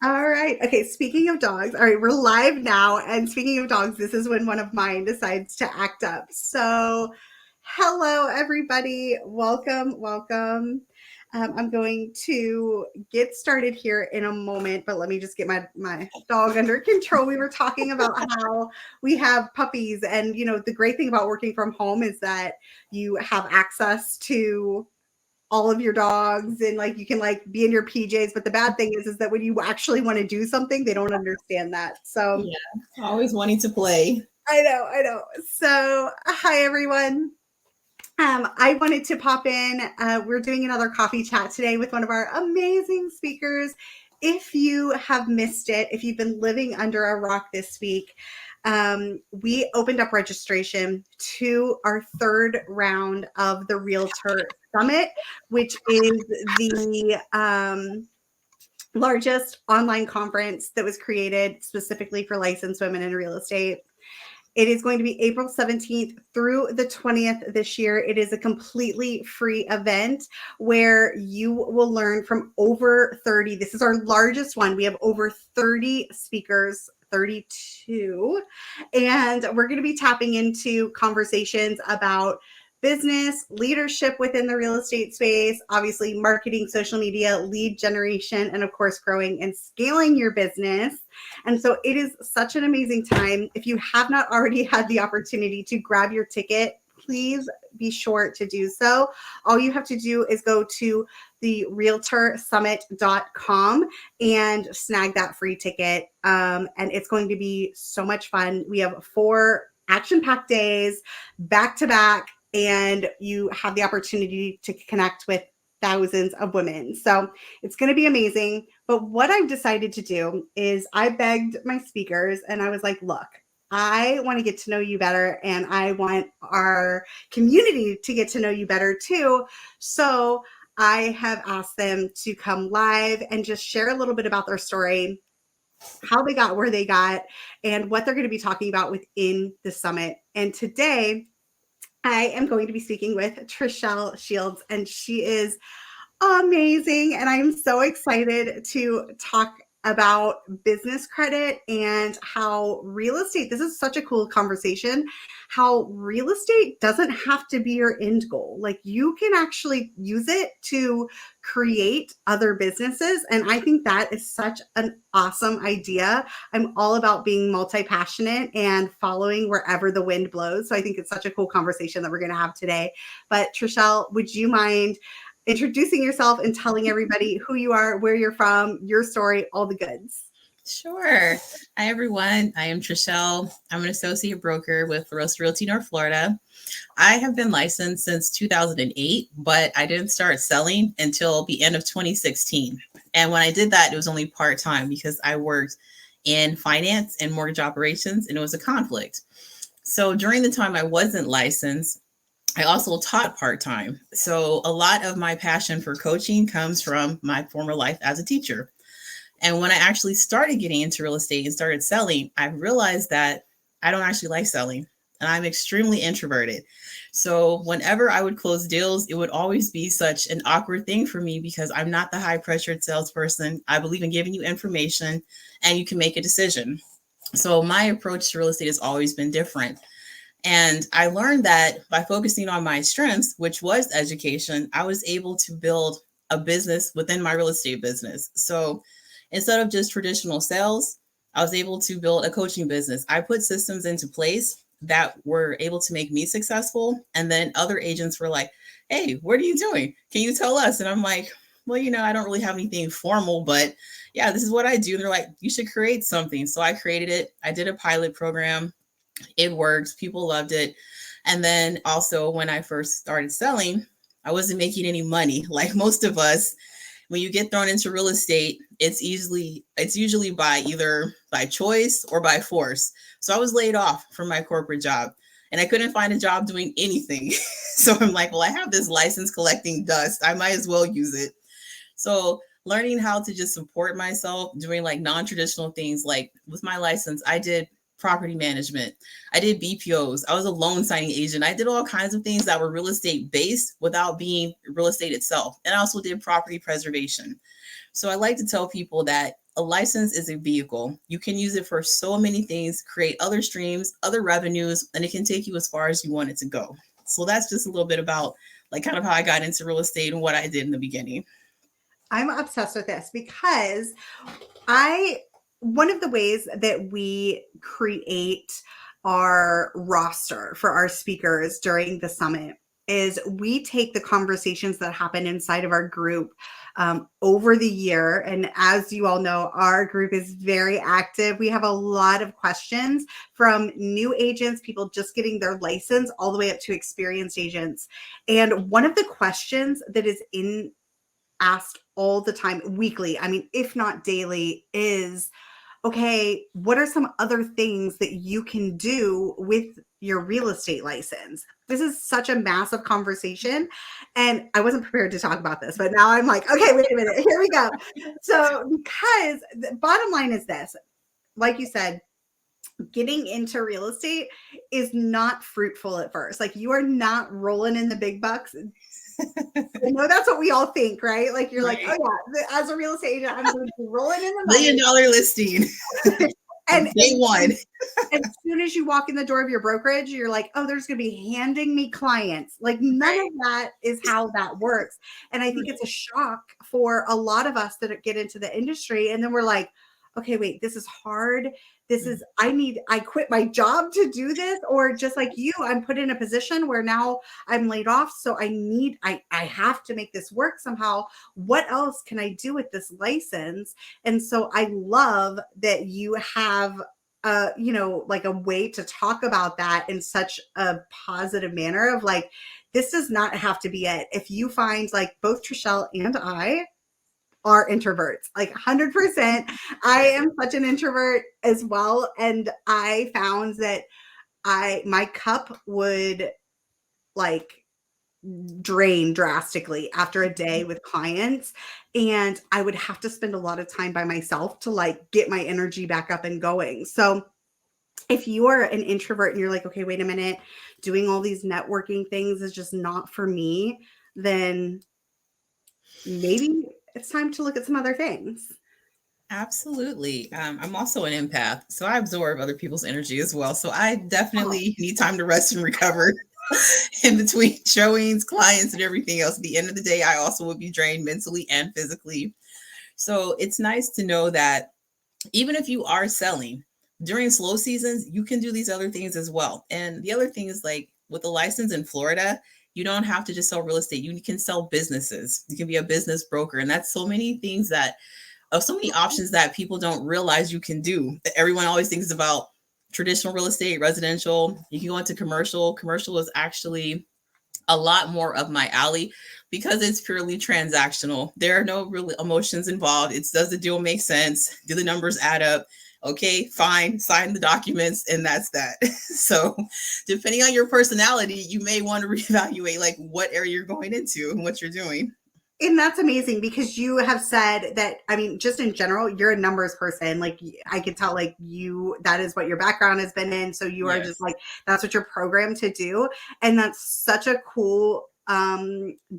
All right. Okay. Speaking of dogs, all right, we're live now. And speaking of dogs, this is when one of mine decides to act up. So, hello, everybody. Welcome. Welcome. I'm going to get started here in a moment, but let me just get my dog under control. We were talking about how we have puppies, and the great thing about working from home is that you have access to all of your dogs, and like you can like be in your PJs. But the bad thing is that when you actually want to do something, they don't understand that. So Yeah, always wanting to play. I know. So hi everyone. I wanted to pop in. We're doing another coffee chat today with one of our amazing speakers. If you have missed it, if you've been living under a rock this week, we opened up registration to our third round of the Realtor Summit, which is the largest online conference that was created specifically for licensed women in real estate. It is going to be April 17th through the 20th this year. It is a completely free event where you will learn from over 30. This is our largest one. We have over 30 speakers, 32. And we're going to be tapping into conversations about business, leadership within the real estate space, obviously marketing, social media, lead generation, and of course, growing and scaling your business. And so it is such an amazing time. If you have not already had the opportunity to grab your ticket, please be sure to do so. All you have to do is go to the realtorsummit.com and snag that free ticket. And it's going to be so much fun. We have 4 action-packed days back to back, and you have the opportunity to connect with thousands of women. So it's going to be amazing. But what I've decided to do is I begged my speakers and I was like, look, I want to get to know you better, and I want our community to get to know you better too. So I have asked them to come live and just share a little bit about their story, how they got where they got, and what they're going to be talking about within the summit. And today, I am going to be speaking with Trishelle Shields, and she is amazing. And I'm so excited to talk about business credit and how real estate, this is such a cool conversation, how real estate doesn't have to be your end goal. Like you can actually use it to create other businesses. And I think that is such an awesome idea. I'm all about being multi-passionate and following wherever the wind blows. So I think it's such a cool conversation that we're going to have today. But Trishelle, would you mind introducing yourself and telling everybody who you are, where you're from, your story, all the goods? Sure. Hi, everyone. I am Trishelle. I'm an associate broker with LaRosa Realty North Florida. I have been licensed since 2008, but I didn't start selling until the end of 2016. And when I did that, it was only part-time because I worked in finance and mortgage operations, and it was a conflict. So during the time I wasn't licensed, I also taught part-time. So a lot of my passion for coaching comes from my former life as a teacher. And when I actually started getting into real estate and started selling, I realized that I don't actually like selling, and I'm extremely introverted. So whenever I would close deals, it would always be such an awkward thing for me because I'm not the high pressured salesperson. I believe in giving you information and you can make a decision. So my approach to real estate has always been different. And I learned that by focusing on my strengths, which was education, I was able to build a business within my real estate business. So instead of just traditional sales, I was able to build a coaching business. I put systems into place that were able to make me successful. And then other agents were like, hey, what are you doing? Can you tell us? And I'm like, well, I don't really have anything formal, but yeah, this is what I do. And they're like, you should create something. So I created it. I did a pilot program. It worked. People loved it. And then also when I first started selling, I wasn't making any money. Like most of us, when you get thrown into real estate, it's usually by either by choice or by force. So I was laid off from my corporate job and I couldn't find a job doing anything. So I'm like, well, I have this license collecting dust. I might as well use it. So learning how to just support myself, doing like non-traditional things, like with my license, I did property management. I did BPOs. I was a loan signing agent. I did all kinds of things that were real estate based without being real estate itself. And I also did property preservation. So I like to tell people that a license is a vehicle. You can use it for so many things, create other streams, other revenues, and it can take you as far as you want it to go. So that's just a little bit about like kind of how I got into real estate and what I did in the beginning. I'm obsessed with this because one of the ways that we create our roster for our speakers during the summit is we take the conversations that happen inside of our group over the year. And as you all know, our group is very active. We have a lot of questions from new agents, people just getting their license, all the way up to experienced agents. And one of the questions that is asked all the time, weekly, I mean, if not daily, is, okay, what are some other things that you can do with your real estate license? This is such a massive conversation. And I wasn't prepared to talk about this, but now I'm like, okay, wait a minute, here we go. So, because the bottom line is this, like you said, getting into real estate is not fruitful at first. Like, you are not rolling in the big bucks. I know that's what we all think, right? Like, you're right. Like, oh yeah, as a real estate agent, I'm going to be rolling in the money. $1 million listing. and day one. As soon as you walk in the door of your brokerage, you're like, oh, there's going to be handing me clients. Like, none of that is how that works. And I think it's a shock for a lot of us that get into the industry. And then we're like, okay, wait, this is hard. This is, I quit my job to do this, or just like you, I'm put in a position where now I'm laid off. So I have to make this work somehow. What else can I do with this license? And so I love that you have like a way to talk about that in such a positive manner of like, this does not have to be it. If you find, like, both Trishelle and I are introverts, like 100%. I am such an introvert as well. And I found that my cup would like drain drastically after a day with clients. And I would have to spend a lot of time by myself to like get my energy back up and going. So if you are an introvert and you're like, okay, wait a minute, doing all these networking things is just not for me, then maybe it's time to look at some other things. Absolutely. I'm also an empath, so I absorb other people's energy as well. So I definitely need time to rest and recover in between showings, clients, and everything else. At the end of the day, I also would be drained mentally and physically. So it's nice to know that even if you are selling during slow seasons, you can do these other things as well. And the other thing is, like, with a license in Florida, you don't have to just sell real estate. You can sell businesses. You can be a business broker. And that's so many things so many options that people don't realize you can do. Everyone always thinks about traditional real estate, residential. You can go into commercial. Commercial is actually a lot more of my alley because it's purely transactional. There are no real emotions involved. It's, does the deal make sense? Do the numbers add up? Okay, fine, sign the documents, and that's that. So depending on your personality, you may want to reevaluate like what area you're going into and what you're doing. And that's amazing because you have said that, I mean, just in general, you're a numbers person. Like, I could tell, like, that is what your background has been in. So you are just like, that's what you're programmed to do. And that's such a cool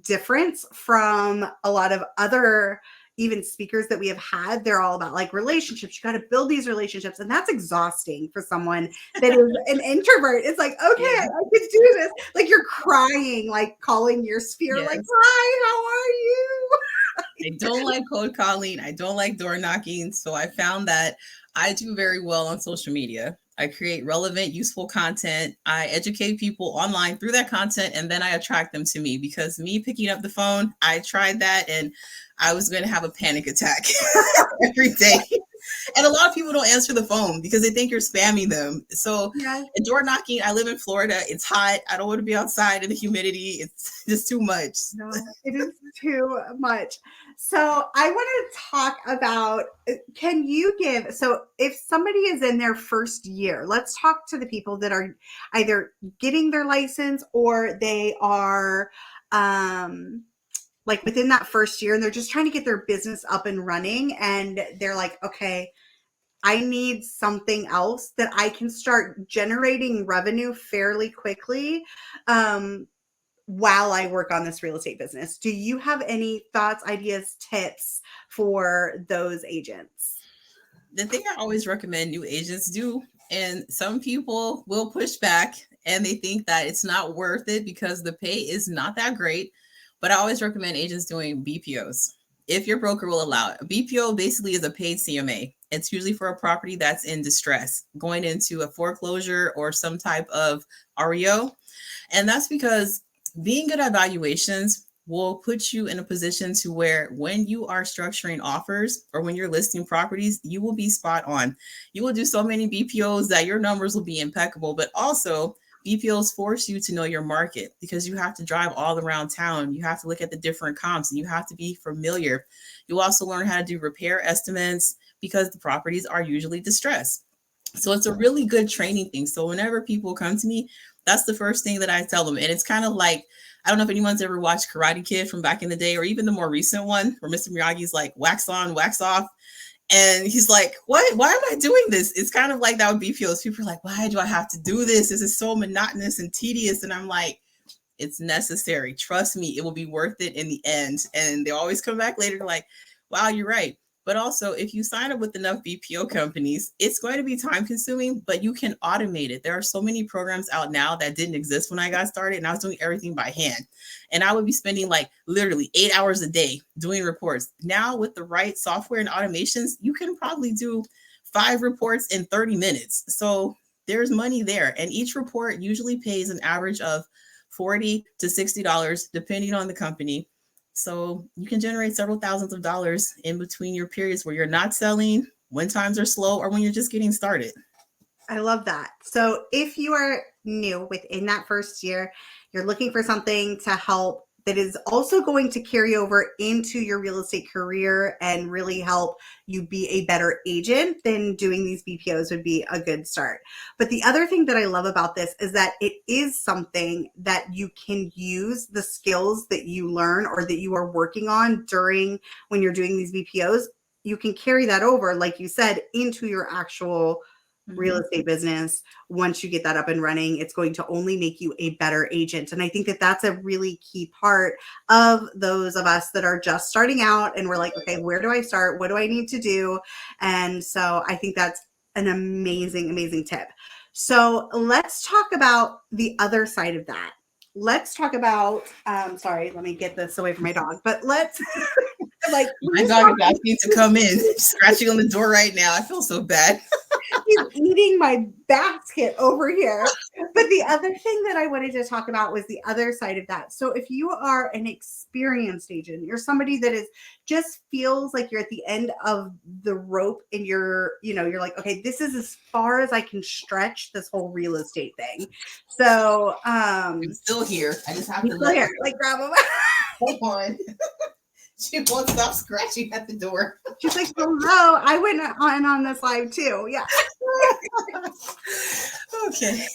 difference from a lot of other even speakers that we have had. They're all about like relationships. You got to build these relationships. And that's exhausting for someone that is an introvert. It's like, okay, I can do this. Like, you're crying, like calling your sphere, like, hi, how are you? I don't like cold calling. I don't like door knocking. So I found that I do very well on social media. I create relevant, useful content. I educate people online through that content, and then I attract them to me, because me picking up the phone, I tried that and I was going to have a panic attack every day. And a lot of people don't answer the phone because they think you're spamming them. So door knocking, I live in Florida. It's hot. I don't want to be outside in the humidity. It's just too much. No, it is too much. So I want to talk about, can you give, so if somebody is in their first year, let's talk to the people that are either getting their license or they are like within that first year and they're just trying to get their business up and running. And they're like, okay, I need something else that I can start generating revenue fairly quickly while I work on this real estate business. Do you have any thoughts, ideas, tips for those agents? The thing I always recommend new agents do, and some people will push back and they think that it's not worth it because the pay is not that great. But I always recommend agents doing BPOs if your broker will allow it. A BPO basically is a paid CMA. It's usually for a property that's in distress, going into a foreclosure or some type of REO. And that's because being good at valuations will put you in a position to where when you are structuring offers or when you're listing properties, you will be spot on. You will do so many BPOs that your numbers will be impeccable, but also BPOs force you to know your market because you have to drive all around town. You have to look at the different comps and you have to be familiar. You also learn how to do repair estimates because the properties are usually distressed. So it's a really good training thing. So whenever people come to me, that's the first thing that I tell them. And it's kind of like, I don't know if anyone's ever watched Karate Kid from back in the day, or even the more recent one where Mr. Miyagi's like wax on, wax off. And he's like, what? Why am I doing this? It's kind of like that with BPOs. People are like, why do I have to do this? This is so monotonous and tedious. And I'm like, it's necessary. Trust me, it will be worth it in the end. And they always come back later like, wow, you're right. But also, if you sign up with enough BPO companies, it's going to be time consuming, but you can automate it. There are so many programs out now that didn't exist when I got started, and I was doing everything by hand. And I would be spending like literally 8 hours a day doing reports. Now, with the right software and automations, you can probably do 5 reports in 30 minutes. So there's money there. And each report usually pays an average of $40 to $60, depending on the company. So you can generate several thousands of dollars in between your periods where you're not selling, when times are slow, or when you're just getting started. I love that. So if you are new within that first year, you're looking for something to help that is also going to carry over into your real estate career and really help you be a better agent, then doing these BPOs would be a good start. But the other thing that I love about this is that it is something that you can use the skills that you learn or that you are working on during when you're doing these BPOs. You can carry that over, like you said, into your actual real estate business. Once you get that up and running, it's going to only make you a better agent. And I think that that's a really key part of those of us that are just starting out and we're like, okay, where do I start? What do I need to do? And so I think that's an amazing, amazing tip. So let's talk about the other side of that. Let's talk about, sorry, let me get this away from my dog, but let's like, my dog is asking to come in, scratching on the door right now. I feel so bad. He's eating my basket over here. But the other thing that I wanted to talk about was the other side of that. So if you are an experienced agent, you're somebody that is just feels like you're at the end of the rope and you're like, okay, this is as far as I can stretch this whole real estate thing. So I'm still here. I just have to let her like grab him. Hold on. She won't stop scratching at the door. She's like, hello, I went on this live too. Yeah. Okay.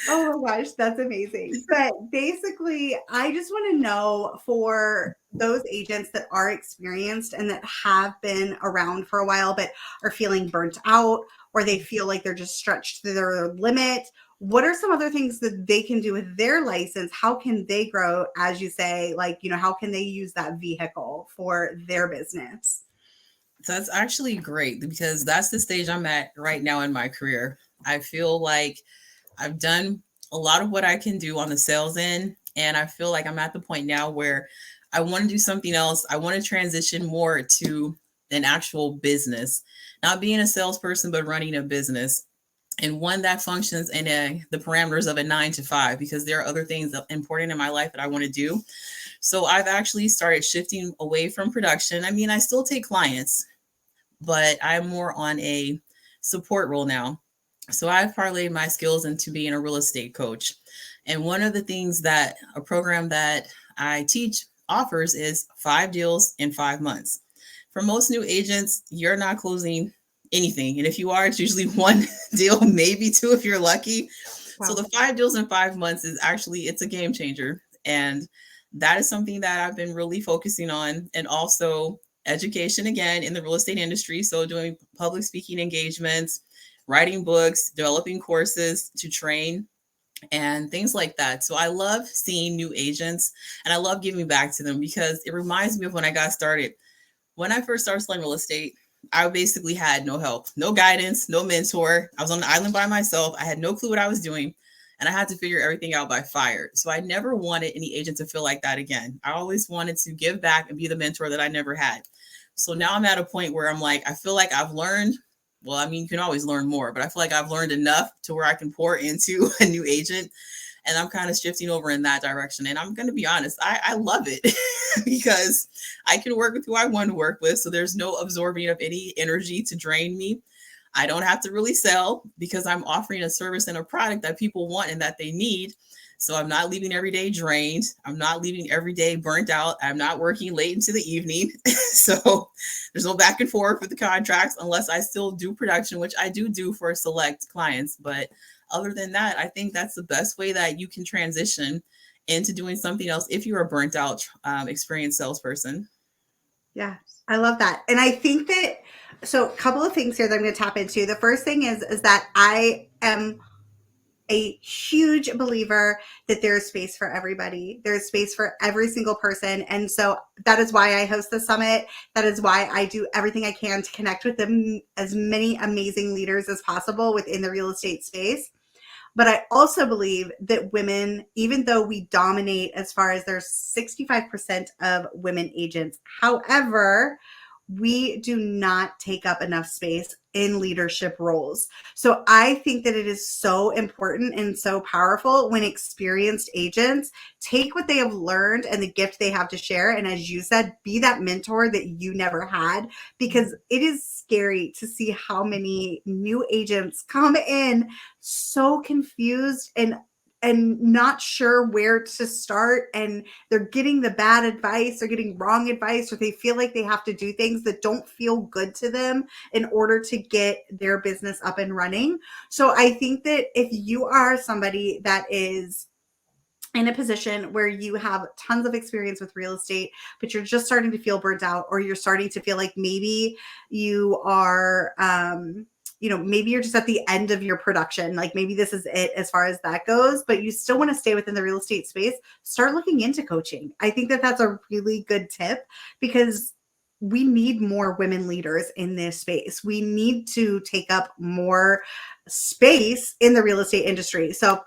Oh my gosh, that's amazing. But basically, I just want to know for those agents that are experienced and that have been around for a while, but are feeling burnt out or they feel like they're just stretched to their limit. What are some other things that they can do with their license? How can they grow, as you say, like, how can they use that vehicle for their business? That's actually great because that's the stage I'm at right now in my career. I feel like I've done a lot of what I can do on the sales end, and I feel like I'm at the point now where I want to do something else. I want to transition more to an actual business, not being a salesperson, but running a business. And one that functions in the parameters of a 9 to 5, because there are other things that important in my life that I want to do. So I've actually started shifting away from production. I mean, I still take clients, but I'm more on a support role now. So I've parlayed my skills into being a real estate coach. And one of the things that a program that I teach offers is 5 deals in 5 months. For most new agents, you're not closing anything. And if you are, it's usually 1 deal, maybe 2 if you're lucky. Wow. So the 5 deals in 5 months is actually, it's a game changer. And that is something that I've been really focusing on. And also education again in the real estate industry. So doing public speaking engagements, writing books, developing courses to train and things like that. So I love seeing new agents and I love giving back to them because it reminds me of when I got started. When I first started selling real estate, I basically had no help, no guidance, no mentor. I was on the island by myself. I had no clue what I was doing and I had to figure everything out by fire. So I never wanted any agent to feel like that again. I always wanted to give back and be the mentor that I never had. So now I'm at a point where I'm like, I feel like I've learned. Well, I mean, you can always learn more, but I feel like I've learned enough to where I can pour into a new agent. And I'm kind of shifting over in that direction. And I'm going to be honest, I love it because I can work with who I want to work with. So there's no absorbing of any energy to drain me. I don't have to really sell because I'm offering a service and a product that people want and that they need. So I'm not leaving every day drained. I'm not leaving every day burnt out. I'm not working late into the evening. So there's no back and forth with the contracts unless I still do production, which I do for select clients. But other than that, I think that's the best way that you can transition into doing something else if you're a burnt out, experienced salesperson. Yeah, I love that. And I think that, so a couple of things here that I'm going to tap into. The first thing is that I am a huge believer that there's space for everybody. There's space for every single person. And so that is why I host the summit. That is why I do everything I can to connect with them, as many amazing leaders as possible within the real estate space. But I also believe that women, even though we dominate as far as there's 65% of women agents, however, we do not take up enough space in leadership roles. So I think that it is so important and so powerful when experienced agents take what they have learned and the gift they have to share. And as you said, be that mentor that you never had, because it is scary to see how many new agents come in so confused and not sure where to start, and they're getting the bad advice, they're getting wrong advice, or they feel like they have to do things that don't feel good to them in order to get their business up and running. So I think that if you are somebody that is in a position where you have tons of experience with real estate, but you're just starting to feel burnt out, or you're starting to feel like maybe you are, maybe you're just at the end of your production, like maybe this is it as far as that goes, but you still want to stay within the real estate space, start looking into coaching. I think that that's a really good tip, because we need more women leaders in this space. We need to take up more space in the real estate industry. So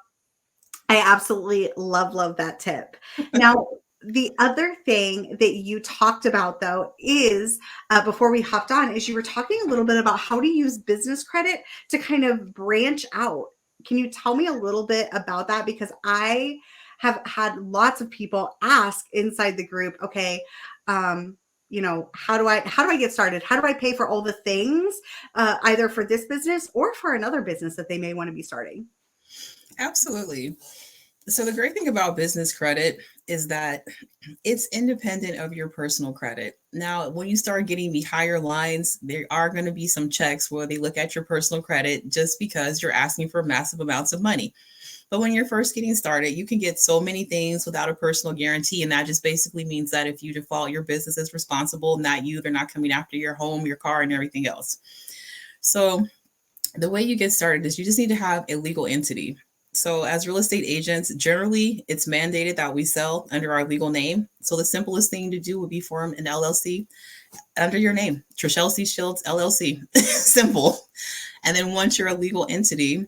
I absolutely love that tip. Now, the other thing that you talked about, though, is before we hopped on, is you were talking a little bit about how to use business credit to kind of branch out. Can you tell me a little bit about that? Because I have had lots of people ask inside the group, okay, how do I get started? How do I pay for all the things, either for this business or for another business that they may want to be starting? Absolutely. So the great thing about business credit is that it's independent of your personal credit. Now, when you start getting the higher lines, there are going to be some checks where they look at your personal credit just because you're asking for massive amounts of money. But when you're first getting started, you can get so many things without a personal guarantee. And that just basically means that if you default, your business is responsible, not you. They're not coming after your home, your car, and everything else. So the way you get started is you just need to have a legal entity. So as real estate agents, generally, it's mandated that we sell under our legal name. So the simplest thing to do would be form an LLC under your name, Trishelle C. Shields, LLC. Simple. And then once you're a legal entity,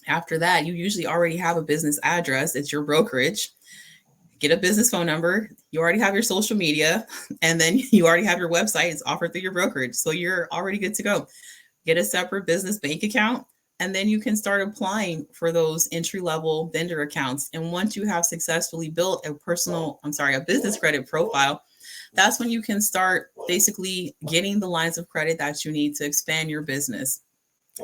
after that, you usually already have a business address. It's your brokerage. Get a business phone number. You already have your social media, and then you already have your website. It's offered through your brokerage. So you're already good to go. Get a separate business bank account, and then you can start applying for those entry-level vendor accounts. And once you have successfully built a business credit profile, that's when you can start basically getting the lines of credit that you need to expand your business.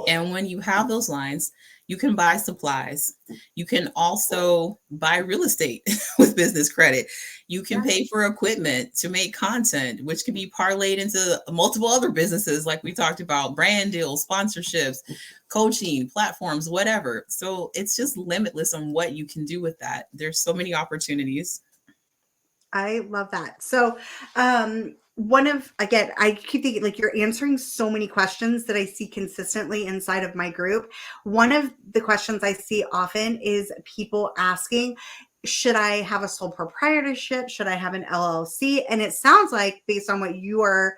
And when you have those lines, you can buy supplies. You can also buy real estate with business credit. You can pay for equipment to make content, which can be parlayed into multiple other businesses, like we talked about, brand deals, sponsorships, coaching, platforms, whatever. So it's just limitless on what you can do with that. There's so many opportunities. I love that. So, again, I keep thinking like you're answering so many questions that I see consistently inside of my group. One of the questions I see often is people asking, should I have a sole proprietorship? Should I have an LLC? And it sounds like, based on what you are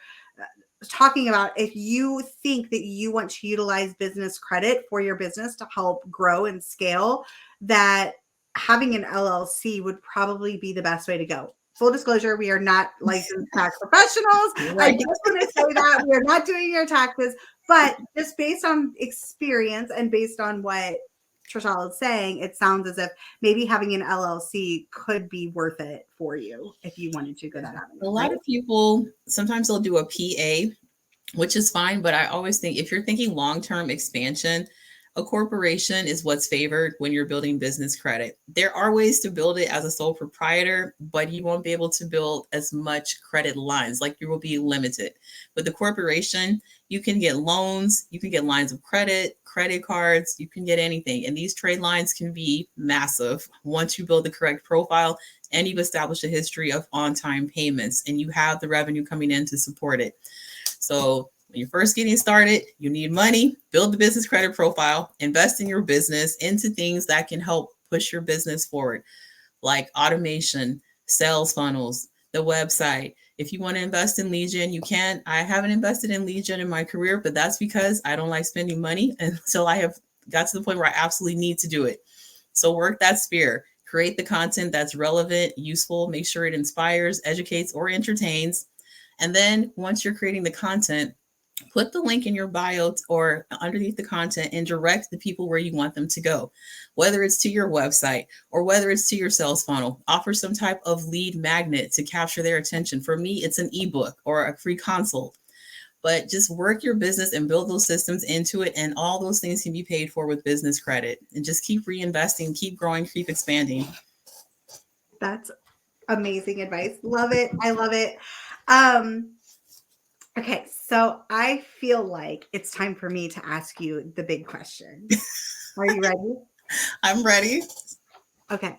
talking about, if you think that you want to utilize business credit for your business to help grow and scale, that having an LLC would probably be the best way to go. Full disclosure, we are not licensed tax professionals. Right. I just want to say that we are not doing your taxes, but just based on experience and based on what Trishelle is saying, it sounds as if maybe having an LLC could be worth it for you if you wanted to go that avenue. A lot of people, sometimes they'll do a PA, which is fine, but I always think if you're thinking long-term expansion, a corporation is what's favored when you're building business credit. There are ways to build it as a sole proprietor, but you won't be able to build as much credit lines, like you will be limited. With the corporation, you can get loans, you can get lines of credit, credit cards, you can get anything. And these trade lines can be massive once you build the correct profile and you've established a history of on-time payments and you have the revenue coming in to support it. So when you're first getting started, you need money, build the business credit profile, invest in your business into things that can help push your business forward, like automation, sales funnels, the website. If you want to invest in lead gen, you can. I haven't invested in lead gen in my career, but that's because I don't like spending money until I have got to the point where I absolutely need to do it. So work that sphere, create the content that's relevant, useful, make sure it inspires, educates, or entertains. And then once you're creating the content, put the link in your bio or underneath the content and direct the people where you want them to go, whether it's to your website or whether it's to your sales funnel. Offer some type of lead magnet to capture their attention. For me, it's an ebook or a free consult, but just work your business and build those systems into it. And all those things can be paid for with business credit, and just keep reinvesting, keep growing, keep expanding. That's amazing advice. Love it. I love it. Okay, so I feel like it's time for me to ask you the big question. Are you ready? I'm ready. Okay.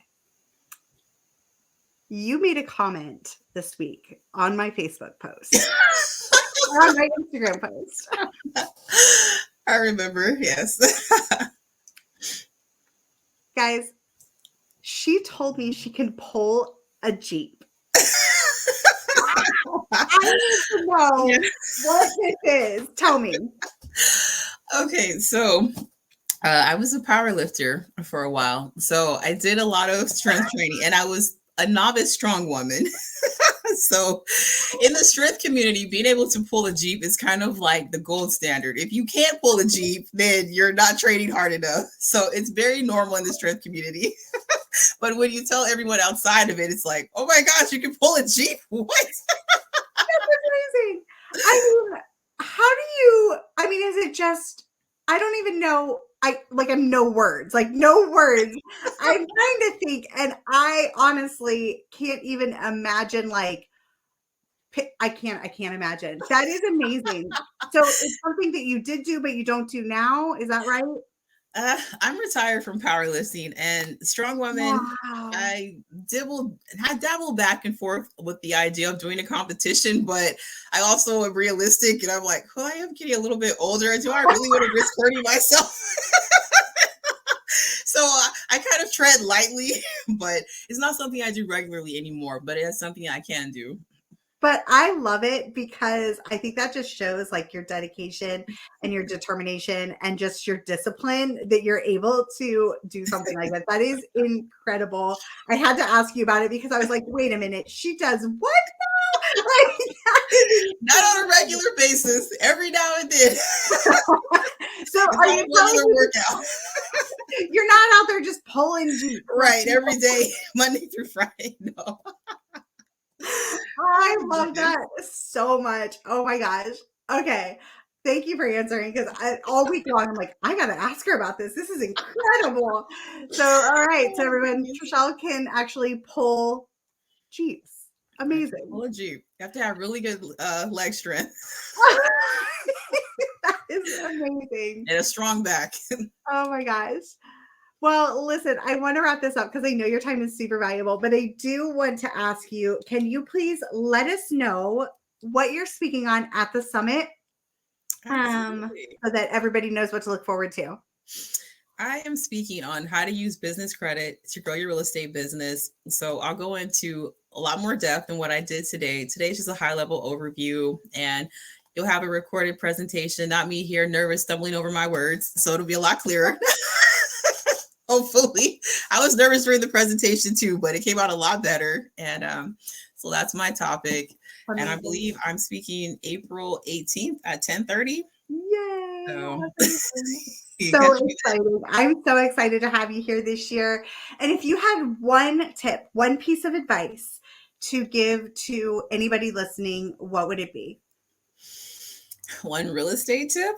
You made a comment this week on my Facebook post, or on my Instagram post. I remember, yes. Guys, she told me she can pull a Jeep. I need to know what this is. Tell me. Okay, so I was a power lifter for a while. So I did a lot of strength training, and I was a novice strong woman. So in the strength community, being able to pull a Jeep is kind of like the gold standard. If you can't pull a Jeep, then you're not training hard enough. So it's very normal in the strength community. But when you tell everyone outside of it, it's like, oh my gosh, you can pull a Jeep? What? That's amazing. I mean, is it just, I don't even know. I'm no words. I'm trying to think, and I honestly can't even imagine, I can't imagine. That is amazing. So it's something that you did do, but you don't do now. Is that right? I'm retired from powerlifting and strong women. Wow. I dabble back and forth with the idea of doing a competition, but I also am realistic, and I'm like, well, I am getting a little bit older. Do I really want to risk hurting myself? So I kind of tread lightly, but it's not something I do regularly anymore, but it's something I can do. But I love it because I think that just shows your dedication and your determination and just your discipline that you're able to do something like that. That is incredible. I had to ask you about it because I was like, wait a minute, she does what now? Not on a regular basis, every now and then. So are you regular workout? You're not out there just pulling Jeep. Right, every day, Monday through Friday. No. I love that so much. Oh my gosh. Okay. Thank you for answering, because all week long I'm like, I gotta ask her about this. This is incredible. So all right. So everyone, Trishelle can actually pull Jeeps. Amazing. Pull a Jeep. You have to have really good leg strength. That is amazing. And a strong back. Oh my gosh. Well, listen, I want to wrap this up because I know your time is super valuable, but I do want to ask you, can you please let us know what you're speaking on at the summit, Absolutely. so that everybody knows what to look forward to. I am speaking on how to use business credit to grow your real estate business. So I'll go into a lot more depth than what I did today. Today's just a high level overview, and you'll have a recorded presentation, not me here nervous, stumbling over my words. So it'll be a lot clearer. Hopefully. I was nervous during the presentation too, but it came out a lot better. And so that's my topic. Amazing. And I believe I'm speaking April 18th at 10:30. Yay! So, So excited. I'm so excited to have you here this year. And if you had one tip, one piece of advice to give to anybody listening, what would it be? One real estate tip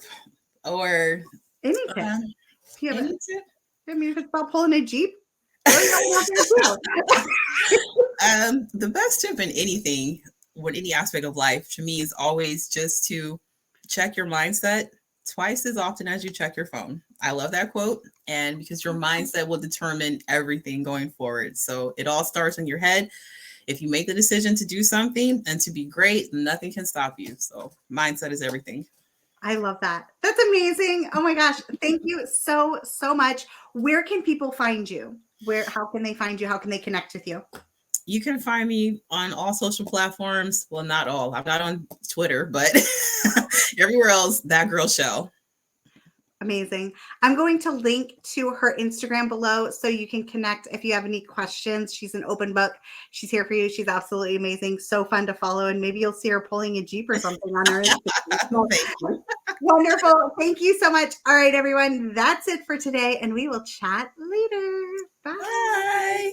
or Any tip. If you have any tip? I mean, if it's about pulling a Jeep, the best tip in anything, with any aspect of life, to me is always just to check your mindset twice as often as you check your phone. I love that quote. And because your mindset will determine everything going forward. So it all starts in your head. If you make the decision to do something and to be great, nothing can stop you. So mindset is everything. I love that. That's amazing. Oh my gosh. Thank you so, so much. Where can people find you? How can they find you? How can they connect with you? You can find me on all social platforms. Well, not all. I'm not on Twitter, but everywhere else, That Girl Shell. Amazing. I'm going to link to her Instagram below so you can connect if you have any questions. She's an open book. She's here for you. She's absolutely amazing. So fun to follow. And maybe you'll see her pulling a Jeep or something on her Instagram. Wonderful. Thank you so much. All right, everyone. That's it for today. And we will chat later. Bye. Bye.